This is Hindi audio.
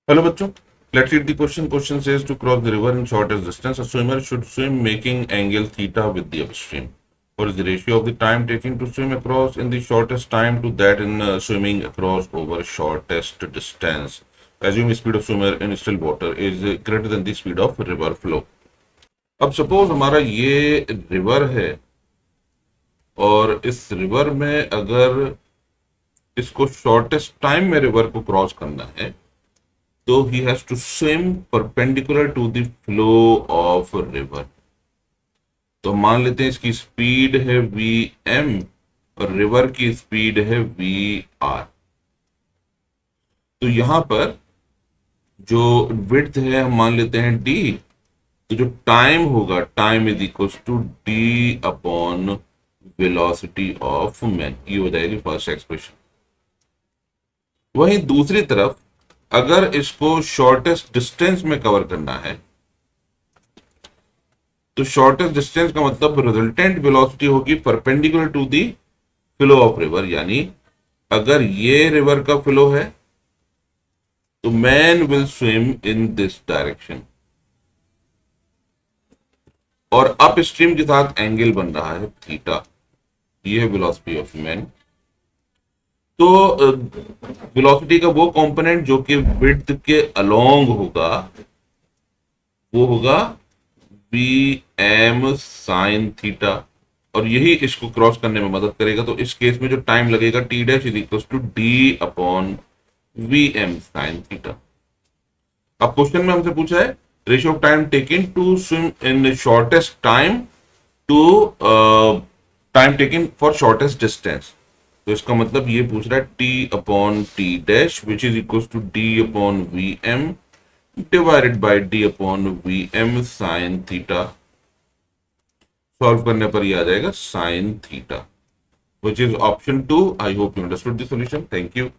Hello बच्चों, let's read the question. Question says to cross the river in shortest distance, a swimmer should swim making angle theta with the upstream. What is the ratio of the time taken to swim across in the shortest time to that in swimming across over shortest distance? Assume speed of swimmer in still water is greater than the speed of river flow. अब सपोज हमारा ये रिवर है और इस रिवर में अगर इसको शॉर्टेस्ट टाइम में रिवर को क्रॉस करना है तो he has to swim perpendicular to the flow of a river. तो मान लेते हैं इसकी स्पीड है vm और रिवर की स्पीड है vr. तो यहां पर जो विड्थ है हम मान लेते हैं d. तो जो टाइम होगा, time is equal to d upon velocity of man. ये हो जाएगी फर्स्ट एक्सप्रेशन. वहीं दूसरी तरफ अगर इसको शॉर्टेस्ट डिस्टेंस में कवर करना है तो शॉर्टेस्ट डिस्टेंस का मतलब रिजल्टेंट वेलोसिटी होगी perpendicular to the flow of river. यानी अगर ये रिवर का फ्लो है तो man will swim in this direction और अप स्ट्रीम के साथ एंगल बन रहा है थीटा. ये है वेलोसिटी ऑफ मैन. तो वेलोसिटी का वो कंपोनेंट जो कि विड्थ के अलोंग होगा वो होगा बी एम साइन थीटा और यही इसको क्रॉस करने में मदद करेगा. तो इस केस में जो टाइम लगेगा T dash is equal to D upon V M sine theta. अब क्वेश्चन में हमसे पूछा है ratio of time taken to swim in shortest time to time taken for shortest distance. तो इसका मतलब ये पूछ रहा है T upon T dash which is equal to D upon V M divided by D upon V M sine theta. Solve करने पर ये आ जाएगा sine theta which is option 2. I hope you understood the solution. Thank you.